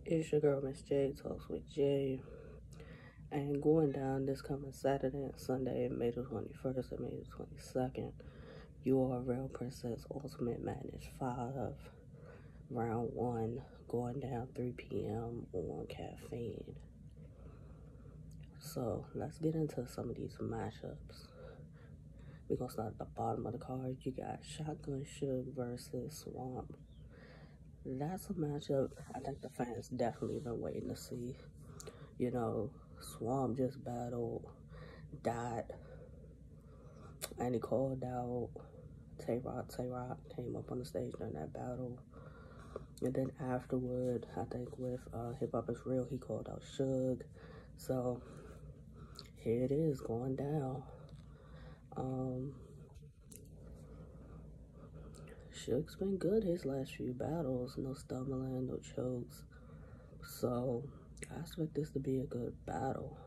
It's your girl Miss J Talks with Jay, and going down this coming Saturday and Sunday, May the 21st and May the 22nd, URL Princess Ultimate Madness 5, Round 1, going down 3 p.m. on Caffeine. So let's get into some of these matchups. We're gonna start at the bottom of the card. You got Shotgun Suge versus Swamp. That's a matchup I think the fans definitely been waiting to see. You know, Swamp just battled Dot, and he called out Tay-Rock. Tay-Rock came up on the stage during that battle. And then afterward, I think with Hip Hop Is Real, he called out Suggs. So, here it is, going down. Suggs been good his last few battles. No stumbling, no chokes. So, I expect this to be a good battle.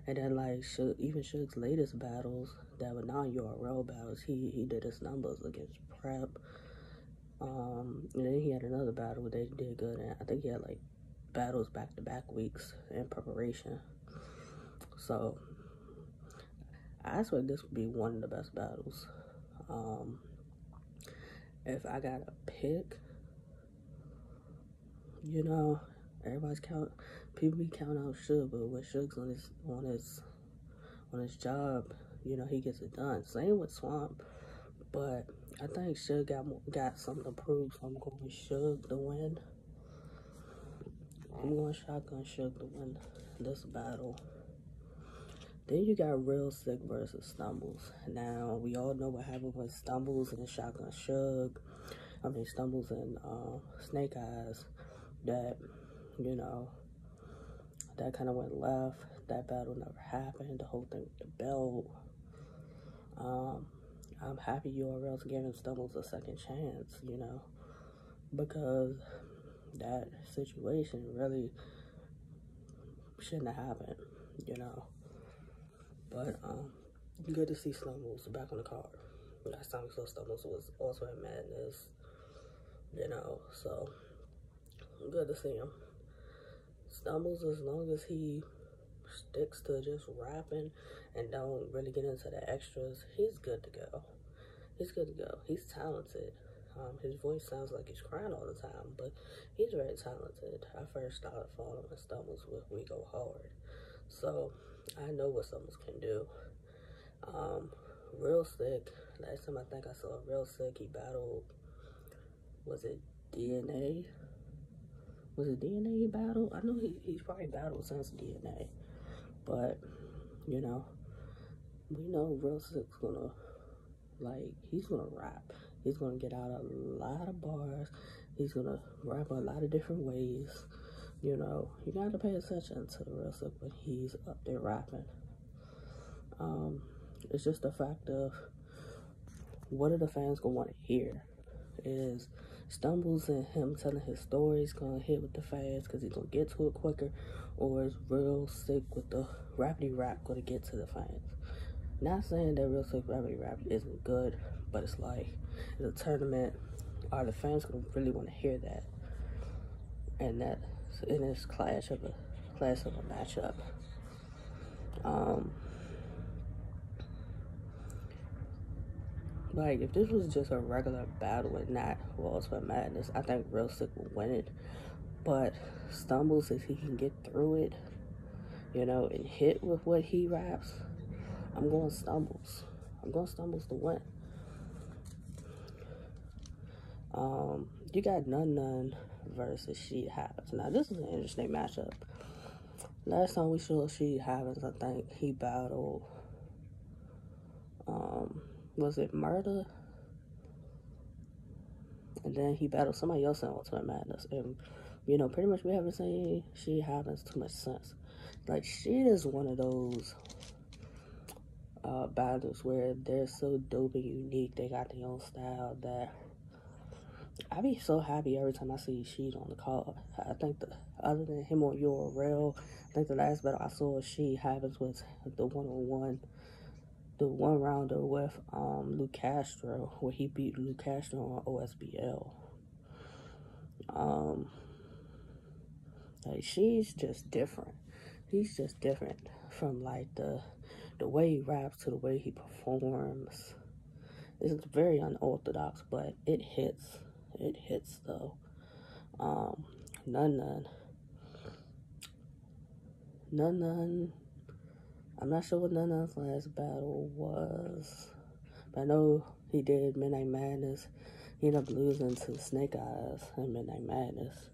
And then, like, even Suggs' latest battles that were non-URL battles, he did his numbers against Prep. And then he had another battle where they did good. And I think he had, like, battles back-to-back weeks in preparation. So, I expect this would be one of the best battles. If I got to pick, you know, people be counting out Suge, but with Suggs on his job, you know, he gets it done. Same with Swamp, but I think Suge got something to prove, so I'm going Suge to win. I'm going Shotgun Suge to win this battle. Then you got Real Sick versus Stumbles. Now, we all know what happened with Stumbles and Shotgun Suge. Stumbles and Snake Eyes. That, you know, that kind of went left. That battle never happened. The whole thing with the belt. I'm happy URL's giving Stumbles a second chance, you know, because that situation really shouldn't have happened, you know. But good to see Stumbles back on the card. Last time we saw Stumbles was also in Madness, you know, so good to see him. Stumbles, as long as he sticks to just rapping and don't really get into the extras, he's good to go. He's good to go. He's talented. His voice sounds like he's crying all the time, but he's very talented. I first started following Stumbles with We Go Hard, so I know what Stumbles can do. Real Sick, last time I think I saw Real Sick, he battled, was it DNA? Was it DNA he battled? I know he's probably battled since DNA, but, you know, we know Real Sick's gonna, like, he's gonna rap. He's gonna get out a lot of bars. He's gonna rap a lot of different ways. You know, you gotta pay attention to Real Sick when he's up there rapping. It's just the fact of, what are the fans gonna want to hear? Is Stumbles and him telling his stories gonna hit with the fans because he's gonna get to it quicker, or is Real Sick with the rappity rap gonna get to the fans? Not saying that Real Sick rappity rap isn't good, but it's like, in a tournament, are the fans gonna really want to hear that? And that in this clash of a matchup. Like, if this was just a regular battle and not Ultimate Madness, I think Real Sick would win it. But Stumbles, if he can get through it, you know, and hit with what he raps, I'm going Stumbles. I'm going Stumbles to win. You got None versus She Happens. Now, this is an interesting matchup. Last time we saw She Happens, I think he battled, was it Murder? And then he battled somebody else in Ultimate Madness. And, you know, pretty much we haven't seen She Happens too much since. Like, she is one of those battles where they're so dope and unique. They got their own style that I be so happy every time I see She on the card. I think other than him on URL, I think the last battle I saw She Happens was the one-on-one, the one rounder with Luke Castro, where he beat Luke Castro on OSBL. Like, she's just different. He's just different from, like, the way he raps to the way he performs. It's very unorthodox, but it hits. It hits, though. None. I'm not sure what Nun's last battle was, but I know he did Midnight Madness. He ended up losing to Snake Eyes in Midnight Madness.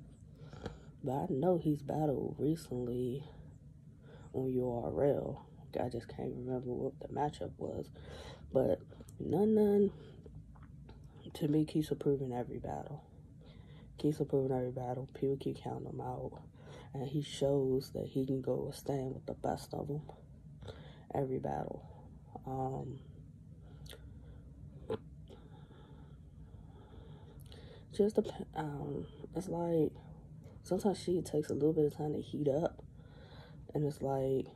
But I know he's battled recently on URL. I just can't remember what the matchup was. But Nun, to me, keeps improving every battle. People keep counting him out. And he shows that he can go stand with the best of them every battle. It's like sometimes she takes a little bit of time to heat up, and it's like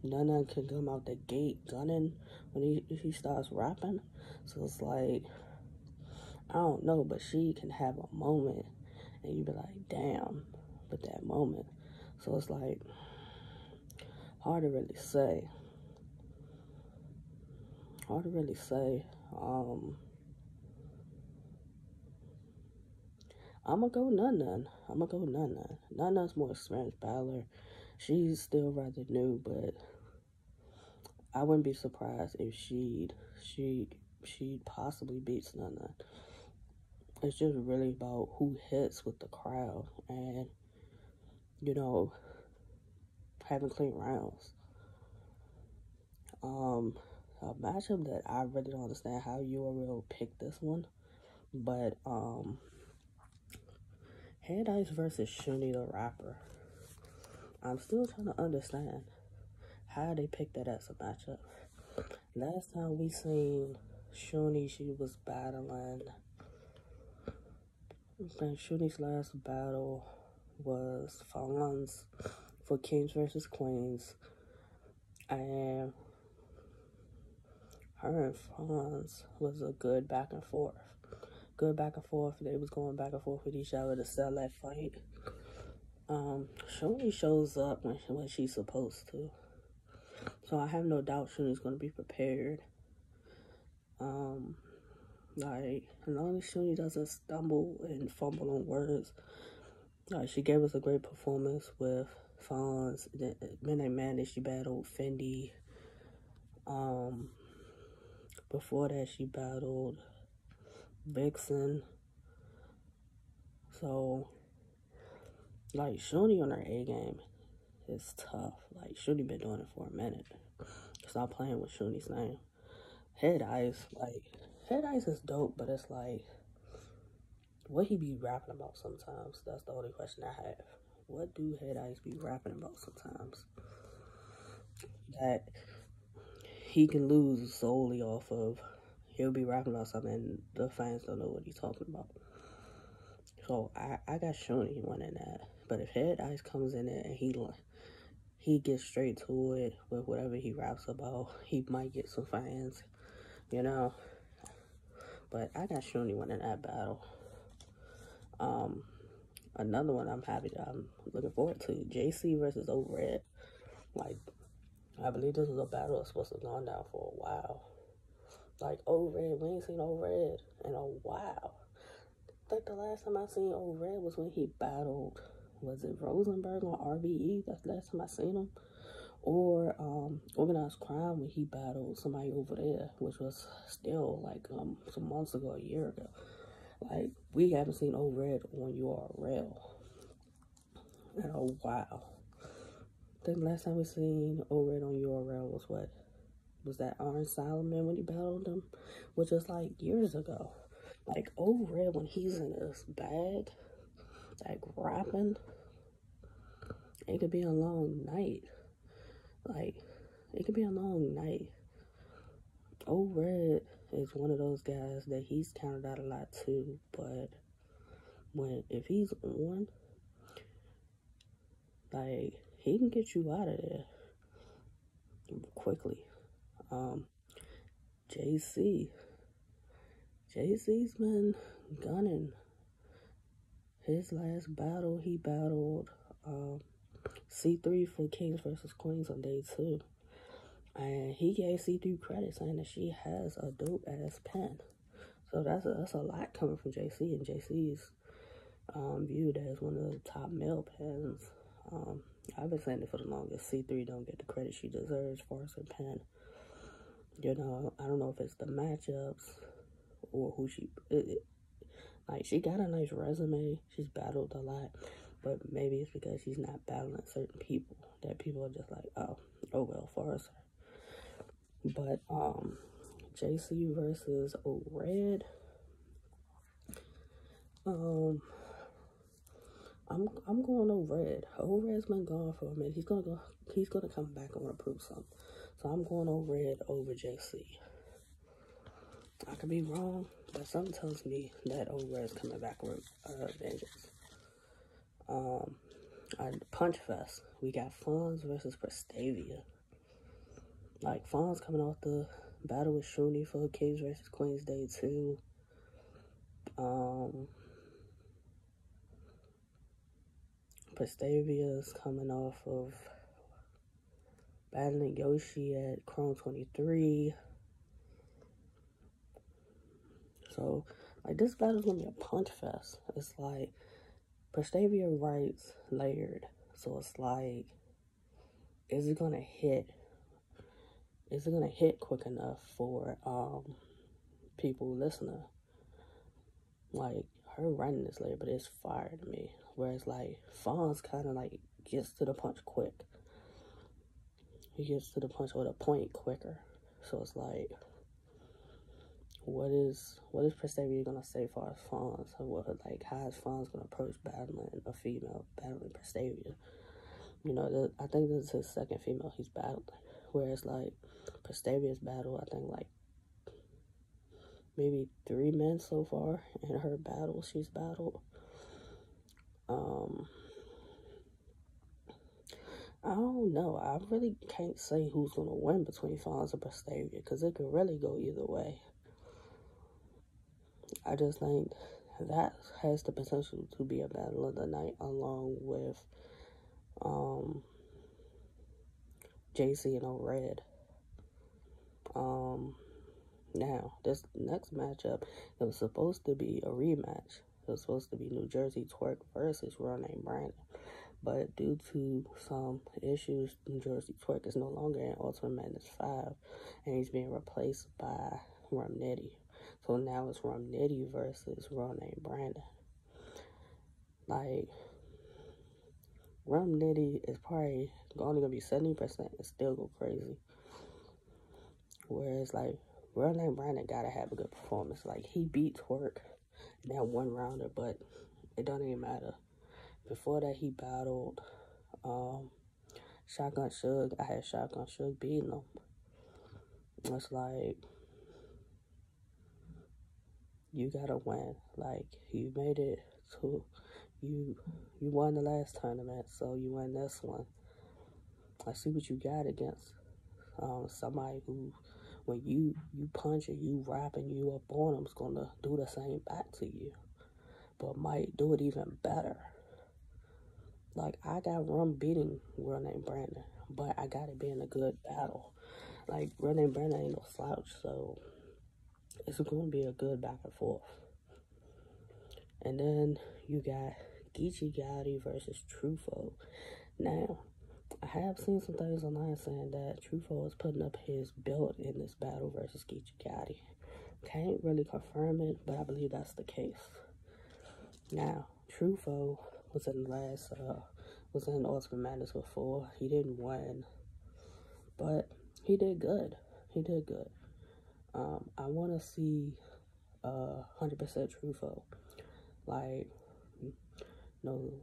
None can come out the gate gunning when he starts rapping. So it's like, I don't know, but she can have a moment and you be like, damn, with that moment. So it's like hard to really say. I'ma go Nun. Nun's more experienced battler. She's still rather new, but I wouldn't be surprised if she'd possibly beats Nun. It's just really about who hits with the crowd and, you know, having clean rounds. A matchup that I really don't understand how URL picked this one, but Head Ice versus Shuni the Rapper. I'm still trying to understand how they picked that as a matchup. Last time we seen Shuni, she was battling. Shuni's last battle was Fonz for Kings versus Queens, and her and Fonz was a good back and forth. They was going back and forth with each other to sell that fight. Shuni shows up when she's supposed to, so I have no doubt Shuni's gonna be prepared. Like, as long as Shuni doesn't stumble and fumble on words, she gave us a great performance with Fonz. Midnight Madness, she battled Fendi. Before that, she battled Vixen. So, like, Shuni on her A game is tough. Like, Shuni been doing it for a minute. Stop playing with Shuni's name. Head Ice is dope, but it's like, what he be rapping about sometimes? That's the only question I have. What do Head Ice be rapping about sometimes? That he can lose solely off of. He'll be rapping about something and the fans don't know what he's talking about. So I got Shuni winning that. But if Head Ice comes in there and he gets straight to it with whatever he raps about, he might get some fans, you know. But I got Shuni winning that battle. Another one I'm looking forward to, JC versus Overhead. Like, I believe this was a battle that's supposed to have gone down for a while. Like, Overhead, we ain't seen Overhead in a while. I think the last time I seen Overhead was when he battled, was it Rosenberg on RBE? That's the last time I seen him. Or Organized Crime, when he battled somebody over there, which was still like some months ago, a year ago. Like, we haven't seen Overhead on URL in a while. I think the last time we seen Overhead on URL was what? Was that Orange Solomon when he battled him? Which was like years ago. Like, Overhead, when he's in his bag, like rapping, it could be a long night. Like, it could be a long night. Overhead is one of those guys that he's counted out a lot too, but if he's on, like, he can get you out of there quickly. JC's been gunning. His last battle, he battled C3 for Kings versus Queens on day 2. And he gave C3 credit saying that she has a dope ass pen. So that's a lot coming from JC, and JC's viewed as one of the top male pens. I've been saying it for the longest. C3 don't get the credit she deserves for her pen. You know, I don't know if it's the matchups or who she... like, she got a nice resume. She's battled a lot. But maybe it's because she's not battling certain people that people are just like, oh well, for her. But, JC versus O-Red. I'm going O-Red. O-Red's been gone for a minute. He's gonna come back and want to prove something. So I'm going O-Red over JC. I could be wrong, but something tells me that O-Red's coming back with vengeance. Punch Fest. We got Fonz versus Prestavia. Like, Fonz coming off the battle with Shuni for Kings versus Queens Day 2. Prestavia's coming off of battling Yoshi at Chrome 23. So, like, this battle's gonna be a punch fest. It's like, Prestavia writes layered. So it's like, is it gonna hit? Is it gonna hit quick enough for people listening? Like, her writing is layered, but it's fire to me. Whereas, like, Fonz kind of, like, gets to the punch quick. He gets to the punch or the point quicker. So it's like, what is Prestavia gonna say for as Fonz? Like, how is Fonz gonna approach battling a female, battling Prestavia? You know, I think this is his second female he's battling. Whereas, like, Prestavia's battle, I think, like, maybe 3 men so far in her battle she's battled. I don't know. I really can't say who's gonna win between Fonz and Prestavia, because it could really go either way. I just think that has the potential to be a battle of the night, along with JC and O-Red. Now, this next matchup, it was supposed to be a rematch. It was supposed to be New Jersey Twerk versus Real Name Brandon. But due to some issues, New Jersey Twerk is no longer in Ultimate Madness 5, and he's being replaced by Rum Nitty. So now it's Rum Nitty versus Real Name Brandon. Like, Rum Nitty is probably only going to be 70% and still go crazy. Whereas, like, Real Name Brandon got to have a good performance. Like, he beat Twerk in that 1-rounder, but it don't even matter. Before that, he battled Shotgun Suggs. I had Shotgun Suggs beating him. It's like, you gotta win. Like, you made it to, you won the last tournament, so you win this one. I see what you got against somebody who, when you punch and you rap and you up on them, is gonna do the same back to you, but might do it even better. Like, I got Rum beating Real Name Brandon, but I got it being a good battle. Like, Real Name Brandon ain't no slouch, so it's going to be a good back and forth. And then you got Geechee Gotti versus Truffaut. Now, I have seen some things online saying that Truffaut is putting up his belt in this battle versus Geechee Gotti. Can't really confirm it, but I believe that's the case. Now, Truffaut was in the last, was in Ultimate Madness before. He didn't win, but he did good. He did good. I want to see 100% Truffaut. Like, no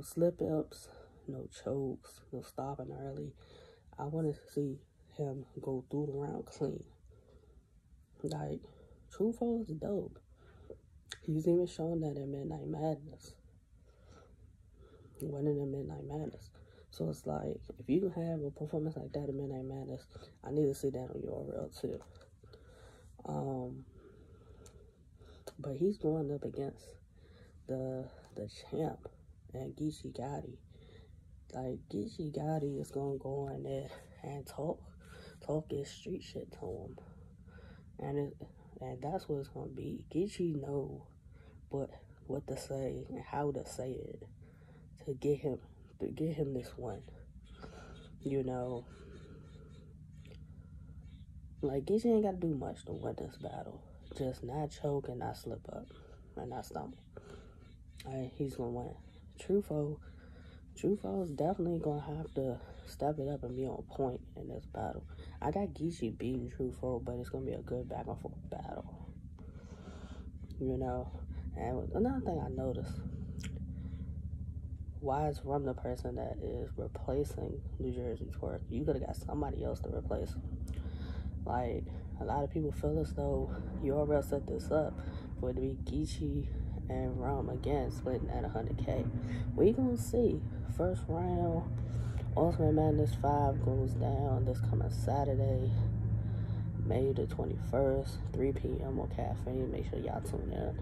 slip-ups, no chokes, no stopping early. I want to see him go through the round clean. Like, Truffaut is dope. He's even shown that in Midnight Madness. Winning in Midnight Madness. So it's like, if you have a performance like that in Midnight Madness, I need to see that on your reel too. But he's going up against the champ and Geechee Gotti. Like, Geechee Gotti is gonna go in there and talk his street shit to him. And that's what it's gonna be. Geechee know what to say and how to say it to get him this win. You know, like, Geechee ain't gotta do much to win this battle. Just not choke and not slip up and not stumble. He's gonna win. Truffaut's definitely gonna have to step it up and be on point in this battle. I got Geechee beating Truffaut, but it's gonna be a good back and forth battle. You know, and another thing I noticed, why is Rum the person that is replacing New Jersey Twerk? You could have got somebody else to replace him. Like, a lot of people feel as though URL set this up for it to be Geechee and Rum again, splitting at 100K. We gonna see. First round, Ultimate Madness 5 goes down this coming Saturday, May the 21st, 3 p.m. on Caffeine. Make sure y'all tune in.